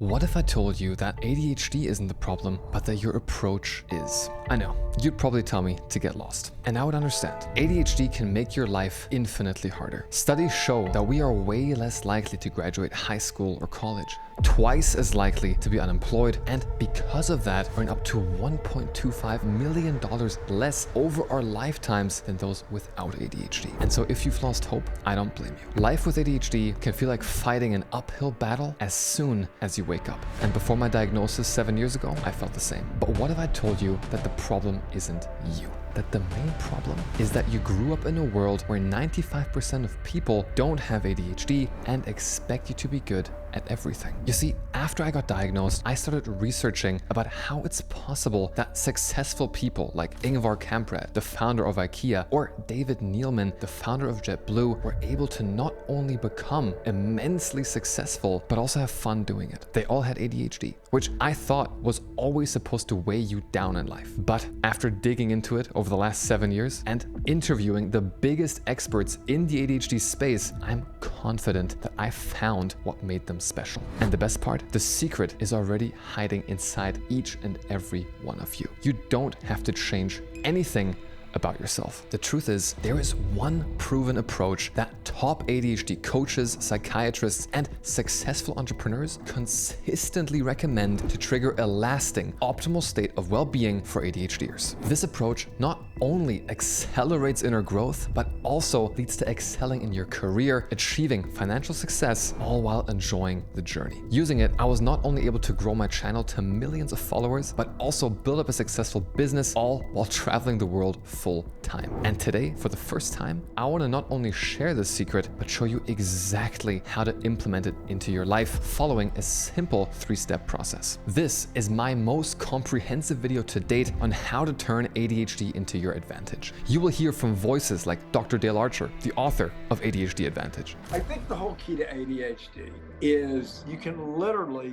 What if I told you that ADHD isn't the problem, but that your approach is? I know, you'd probably tell me to get lost. And I would understand. ADHD can make your life infinitely harder. Studies show that we are way less likely to graduate high school or college, twice as likely to be unemployed, and because of that, earn up to $1.25 million less over our lifetimes than those without ADHD. And so if you've lost hope, I don't blame you. Life with ADHD can feel like fighting an uphill battle as soon as you wake up. And before my diagnosis 7 years ago, I felt the same. But what if I told you that the problem isn't you? That the main problem is that you grew up in a world where 95% of people don't have ADHD and expect you to be good at everything. You see, after I got diagnosed, I started researching about how it's possible that successful people like Ingvar Kamprad, the founder of IKEA, or David Neeleman, the founder of JetBlue, were able to not only become immensely successful, but also have fun doing it. They all had ADHD, which I thought was always supposed to weigh you down in life. But after digging into it over the last 7 years and interviewing the biggest experts in the ADHD space, I'm confident that I found what made them special. And the best part, the secret is already hiding inside each and every one of you. You don't have to change anything about yourself. The truth is, there is one proven approach that top ADHD coaches, psychiatrists, and successful entrepreneurs consistently recommend to trigger a lasting, optimal state of well-being for ADHDers. This approach not only accelerates inner growth, but also leads to excelling in your career, achieving financial success, all while enjoying the journey. Using it, I was not only able to grow my channel to millions of followers, but also build up a successful business, all while traveling the world full time. And today, for the first time, I want to not only share this secret, but show you exactly how to implement it into your life following a simple 3-step process. This is my most comprehensive video to date on how to turn ADHD into your advantage. You will hear from voices like Dr. Dale Archer, the author of ADHD Advantage. I think the whole key to ADHD is you can literally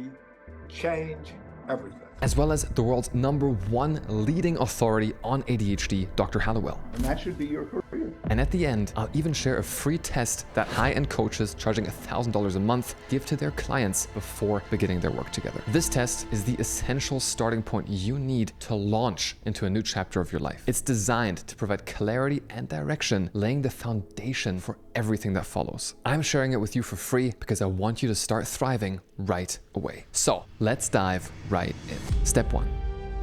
change everything. As well as the world's #1 leading authority on ADHD, Dr. Hallowell. And that should be your career. And at the end, I'll even share a free test that high-end coaches charging $1,000 a month give to their clients before beginning their work together. This test is the essential starting point you need to launch into a new chapter of your life. It's designed to provide clarity and direction, laying the foundation for everything that follows. I'm sharing it with you for free because I want you to start thriving right away. So let's dive right in. Step 1.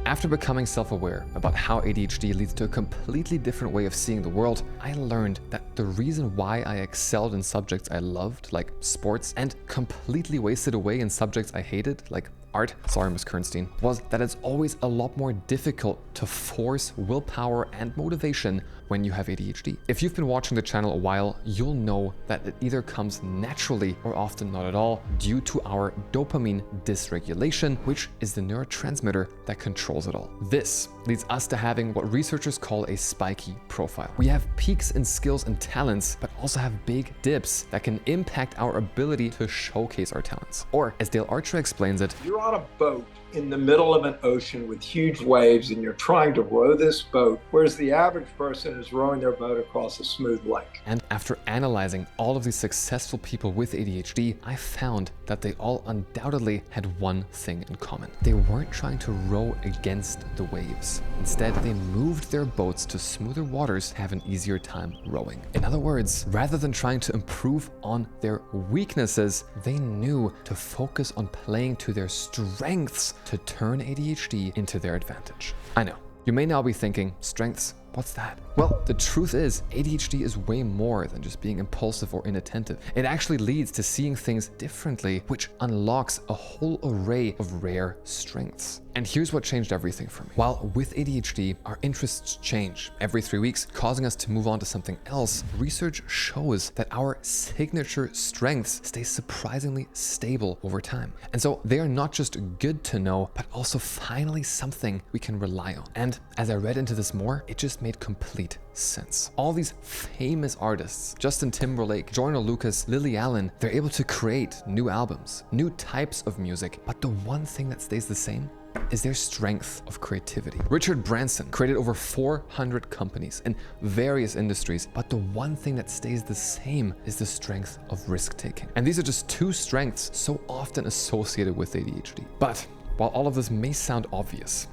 After becoming self-aware about how ADHD leads to a completely different way of seeing the world, I learned that the reason why I excelled in subjects I loved, like sports, and completely wasted away in subjects I hated, like art, sorry Ms. Kernstein, was that it's always a lot more difficult to force willpower and motivation when you have ADHD. If you've been watching the channel a while, you'll know that it either comes naturally or often not at all due to our dopamine dysregulation, which is the neurotransmitter that controls it all. This leads us to having what researchers call a spiky profile. We have peaks in skills and talents, but also have big dips that can impact our ability to showcase our talents. Or as Dale Archer explains it, You're on a boat in the middle of an ocean with huge waves and you're trying to row this boat, whereas the average person is rowing their boat across a smooth lake. And after analyzing all of these successful people with ADHD, I found that they all undoubtedly had one thing in common. They weren't trying to row against the waves. Instead, they moved their boats to smoother waters to have an easier time rowing. In other words, rather than trying to improve on their weaknesses, they knew to focus on playing to their strengths to turn ADHD into their advantage. I know, you may now be thinking, strengths? What's that? Well, the truth is, ADHD is way more than just being impulsive or inattentive. It actually leads to seeing things differently, which unlocks a whole array of rare strengths. And here's what changed everything for me. While with ADHD, our interests change every 3 weeks, causing us to move on to something else, research shows that our signature strengths stay surprisingly stable over time. And so they are not just good to know, but also finally something we can rely on. And as I read into this more, it just made complete sense. All these famous artists, Justin Timberlake, Joyner Lucas, Lily Allen, they're able to create new albums, new types of music, but the one thing that stays the same is their strength of creativity. Richard Branson created over 400 companies in various industries, but the one thing that stays the same is the strength of risk-taking. And these are just two strengths so often associated with ADHD. But while all of this may sound obvious,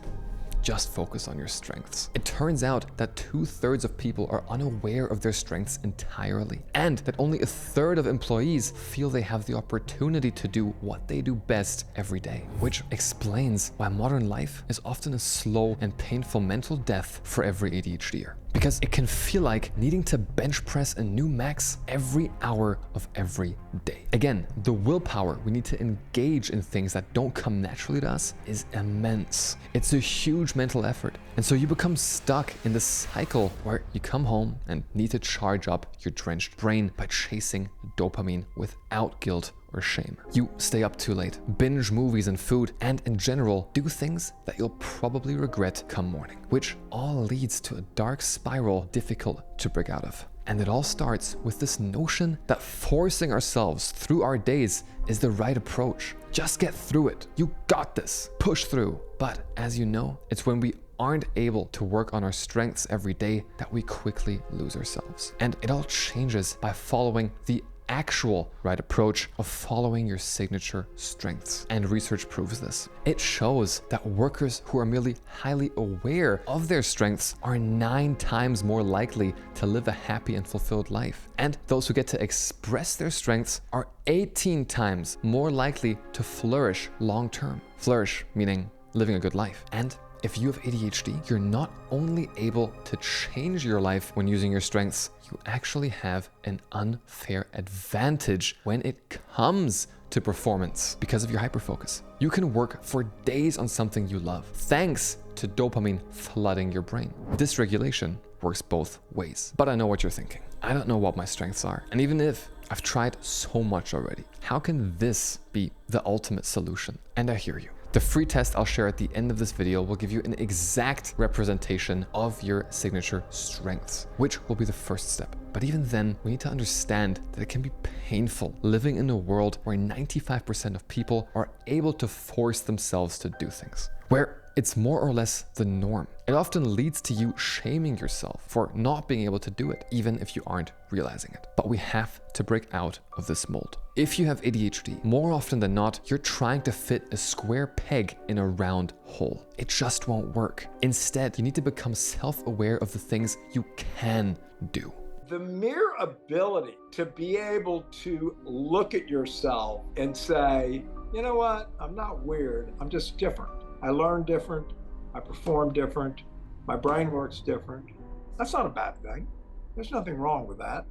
just focus on your strengths. It turns out that 2/3 of people are unaware of their strengths entirely, and that only 1/3 of employees feel they have the opportunity to do what they do best every day, which explains why modern life is often a slow and painful mental death for every ADHDer. Because it can feel like needing to bench press a new max every hour of every day. Again, the willpower we need to engage in things that don't come naturally to us is immense. It's a huge mental effort. And so you become stuck in this cycle where you come home and need to charge up your drenched brain by chasing dopamine without guilt or shame. You stay up too late, binge movies and food, and in general, do things that you'll probably regret come morning, which all leads to a dark spiral difficult to break out of. And it all starts with this notion that forcing ourselves through our days is the right approach. Just get through it. You got this. Push through. But as you know, it's when we aren't able to work on our strengths every day that we quickly lose ourselves. And it all changes by following the actual right approach of following your signature strengths. And research proves this. It shows that workers who are merely highly aware of their strengths are 9 times more likely to live a happy and fulfilled life. And those who get to express their strengths are 18 times more likely to flourish long term. Flourish meaning living a good life. And if you have ADHD, you're not only able to change your life when using your strengths, you actually have an unfair advantage when it comes to performance because of your hyperfocus. You can work for days on something you love, thanks to dopamine flooding your brain. Dysregulation works both ways. But I know what you're thinking. I don't know what my strengths are. And even if I've tried so much already, how can this be the ultimate solution? And I hear you. The free test I'll share at the end of this video will give you an exact representation of your signature strengths, which will be the first step. But even then, we need to understand that it can be painful living in a world where 95% of people are able to force themselves to do things, where it's more or less the norm. It often leads to you shaming yourself for not being able to do it, even if you aren't realizing it. But we have to break out of this mold. If you have ADHD, more often than not, you're trying to fit a square peg in a round hole. It just won't work. Instead, you need to become self-aware of the things you can do. The mere ability to be able to look at yourself and say, you know what, I'm not weird, I'm just different. I learn different, I perform different, my brain works different. That's not a bad thing. There's nothing wrong with that.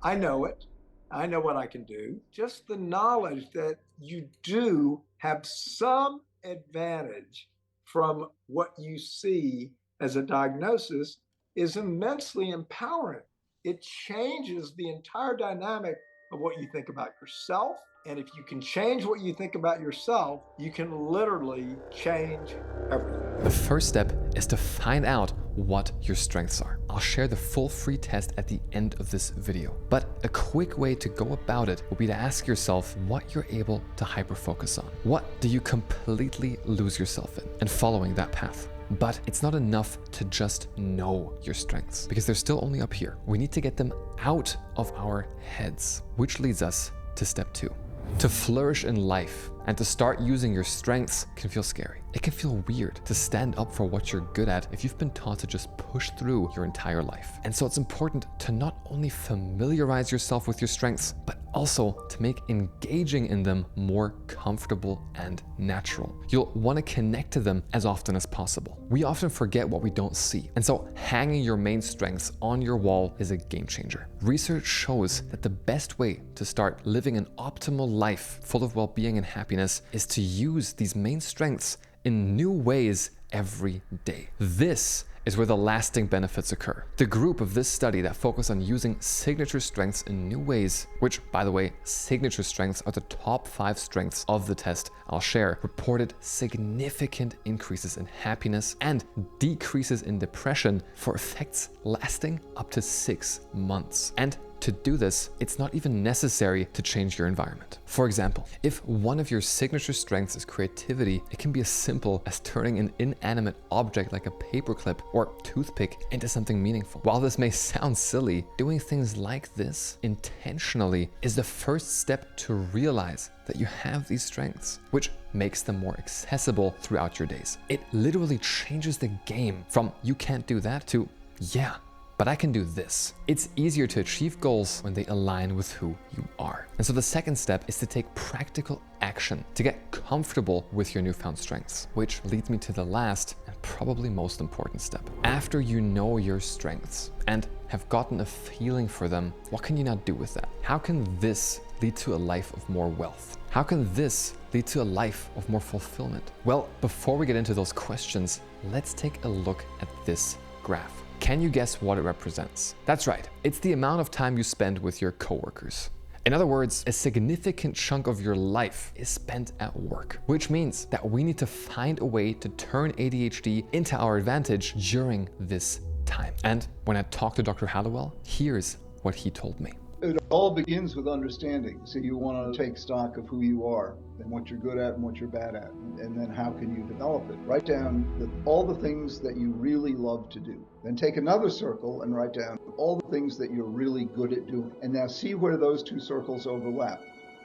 I know it. I know what I can do. Just the knowledge that you do have some advantage from what you see as a diagnosis is immensely empowering. It changes the entire dynamic of what you think about yourself. And if you can change what you think about yourself, you can literally change everything. The first step is to find out what your strengths are. I'll share the full free test at the end of this video. But a quick way to go about it will be to ask yourself what you're able to hyperfocus on. What do you completely lose yourself in? And following that path. But it's not enough to just know your strengths because they're still only up here. We need to get them out of our heads, which leads us to step 2. To flourish in life and to start using your strengths can feel scary. It can feel weird to stand up for what you're good at if you've been taught to just push through your entire life. And so it's important to not only familiarize yourself with your strengths, but also to make engaging in them more comfortable and natural. You'll want to connect to them as often as possible. We often forget what we don't see. And so hanging your main strengths on your wall is a game changer. Research shows that the best way to start living an optimal life full of well-being and happiness is to use these main strengths in new ways every day. This is where the lasting benefits occur. The group of this study that focused on using signature strengths in new ways, which, by the way, signature strengths are the top 5 strengths of the test I'll share, reported significant increases in happiness and decreases in depression for effects lasting up to 6 months. And to do this, it's not even necessary to change your environment. For example, if one of your signature strengths is creativity, it can be as simple as turning an inanimate object like a paperclip or toothpick into something meaningful. While this may sound silly, doing things like this intentionally is the first step to realize that you have these strengths, which makes them more accessible throughout your days. It literally changes the game from you can't do that to yeah, but I can do this. It's easier to achieve goals when they align with who you are. And so the second step is to take practical action to get comfortable with your newfound strengths, which leads me to the last and probably most important step. After you know your strengths and have gotten a feeling for them, what can you now do with that? How can this lead to a life of more wealth? How can this lead to a life of more fulfillment? Well, before we get into those questions, let's take a look at this graph. Can you guess what it represents? That's right, it's the amount of time you spend with your coworkers. In other words, a significant chunk of your life is spent at work, which means that we need to find a way to turn ADHD into our advantage during this time. And when I talked to Dr. Hallowell, here's what he told me. It all begins with understanding. So you want to take stock of who you are and what you're good at and what you're bad at. And then how can you develop it? Write down all the things that you really love to do. Then take another circle and write down all the things that you're really good at doing. And now see where those two circles overlap.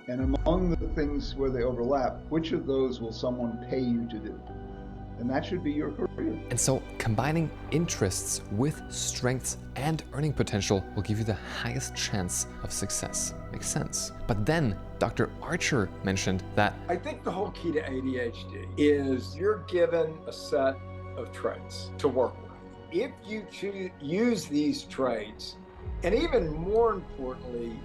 And among the things where they overlap, which of those will someone pay you to do? And that should be your career. And so combining interests with strengths and earning potential will give you the highest chance of success. Makes sense. But then Dr. Archer mentioned that I think the whole key to ADHD is you're given a set of traits to work with. If you use these traits, and even more importantly,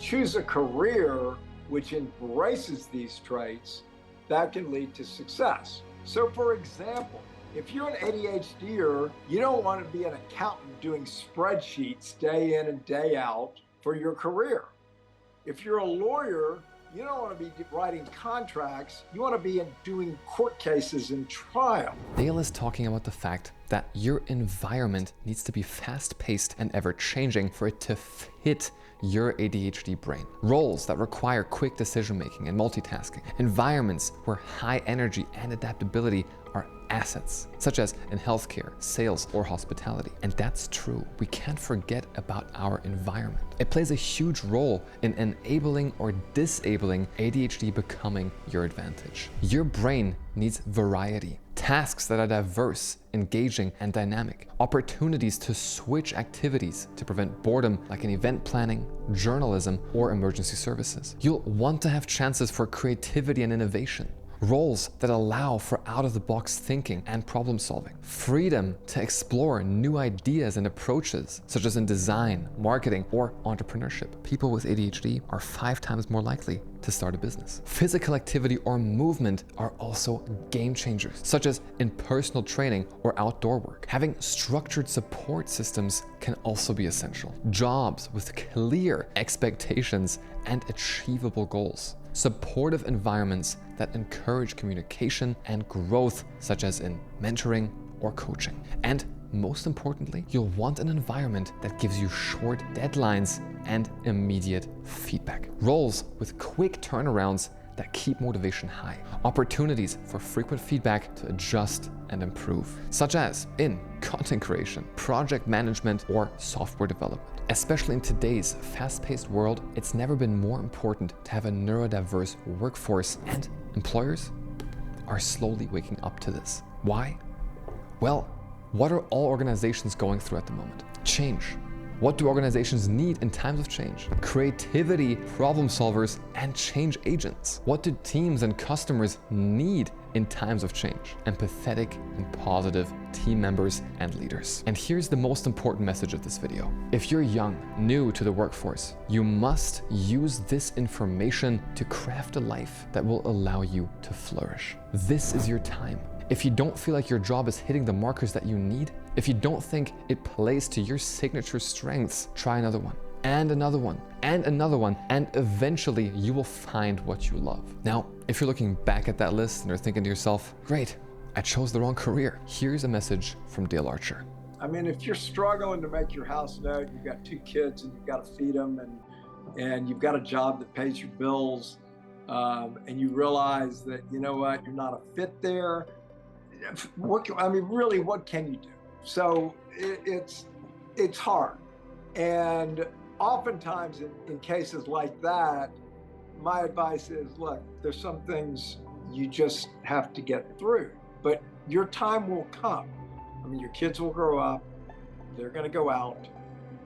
choose a career which embraces these traits, that can lead to success. So for example, if you're an ADHDer, you don't want to be an accountant doing spreadsheets day in and day out for your career. If you're a lawyer, you don't want to be writing contracts. You want to be doing court cases and trial. Dale is talking about the fact that your environment needs to be fast-paced and ever-changing for it to fit your ADHD brain. Roles that require quick decision-making and multitasking. Environments where high energy and adaptability are assets, such as in healthcare, sales, or hospitality. And that's true. We can't forget about our environment. It plays a huge role in enabling or disabling ADHD becoming your advantage. Your brain needs variety. Tasks that are diverse, engaging, and dynamic. Opportunities to switch activities to prevent boredom, like in event planning, journalism, or emergency services. You'll want to have chances for creativity and innovation. Roles that allow for out-of-the-box thinking and problem solving. Freedom to explore new ideas and approaches, such as in design, marketing, or entrepreneurship. People with ADHD are 5 times more likely to start a business. Physical activity or movement are also game changers, such as in personal training or outdoor work. Having structured support systems can also be essential. Jobs with clear expectations and achievable goals. Supportive environments that encourage communication and growth, such as in mentoring or coaching. And most importantly, you'll want an environment that gives you short deadlines and immediate feedback. Roles with quick turnarounds that keep motivation high. Opportunities for frequent feedback to adjust and improve, such as in content creation, project management, or software development. Especially in today's fast-paced world, it's never been more important to have a neurodiverse workforce, and employers are slowly waking up to this. Why? Well, what are all organizations going through at the moment? Change. What do organizations need in times of change? Creativity, problem solvers, and change agents. What do teams and customers need in times of change? Empathetic and positive team members and leaders. And here's the most important message of this video. If you're young, new to the workforce, you must use this information to craft a life that will allow you to flourish. This is your time. If you don't feel like your job is hitting the markers that you need, if you don't think it plays to your signature strengths, try another one, and another one, and another one, and eventually you will find what you love. Now, if you're looking back at that list and you're thinking to yourself, great, I chose the wrong career. Here's a message from Dale Archer. I mean, if you're struggling to make your house note, you've got 2 kids and you've got to feed them, and you've got a job that pays your bills, and you realize that, you know what, you're not a fit there. What can you do? So it's hard. And oftentimes in cases like that, my advice is, look, there's some things you just have to get through, but your time will come. I mean, your kids will grow up, they're going to go out,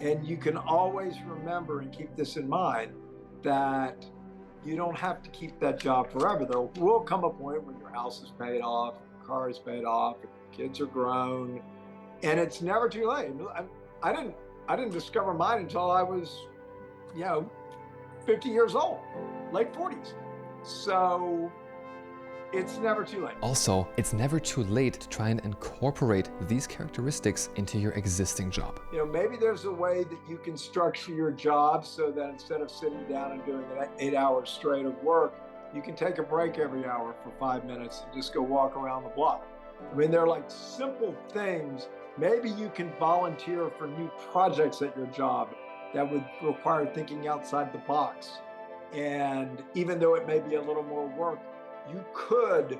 and you can always remember and keep this in mind that you don't have to keep that job forever. There will come a point when your house is paid off, your car is paid off, your kids are grown, and it's never too late. I didn't discover mine until I was, 50 years old, late 40s. So it's never too late. Also, it's never too late to try and incorporate these characteristics into your existing job. Maybe there's a way that you can structure your job so that instead of sitting down and doing 8 hours straight of work, you can take a break every hour for 5 minutes and just go walk around the block. I mean, they're like simple things. Maybe you can volunteer for new projects at your job that would require thinking outside the box. And even though it may be a little more work, you could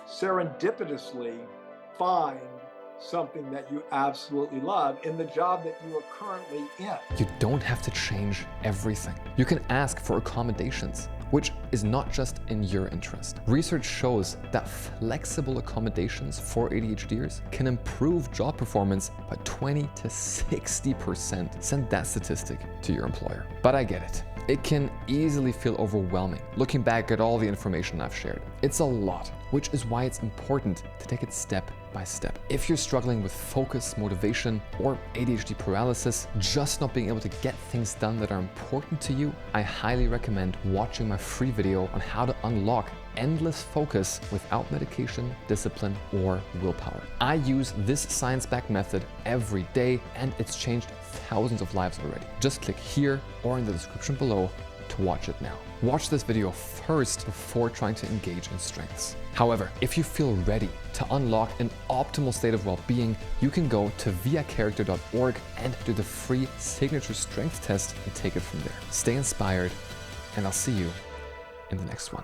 serendipitously find something that you absolutely love in the job that you are currently in. You don't have to change everything. You can ask for accommodations, which is not just in your interest. Research shows that flexible accommodations for ADHDers can improve job performance by 20 to 60%. Send that statistic to your employer. But I get it. It can easily feel overwhelming looking back at all the information I've shared. It's a lot, which is why it's important to take it step by step. If you're struggling with focus, motivation, or ADHD paralysis, just not being able to get things done that are important to you, I highly recommend watching my free video on how to unlock endless focus without medication, discipline, or willpower. I use this science-backed method every day, and it's changed thousands of lives already. Just click here or in the description below to watch it now. Watch this video first before trying to engage in strengths. However, if you feel ready to unlock an optimal state of well-being, you can go to viacharacter.org and do the free signature strength test and take it from there. Stay inspired, and I'll see you in the next one.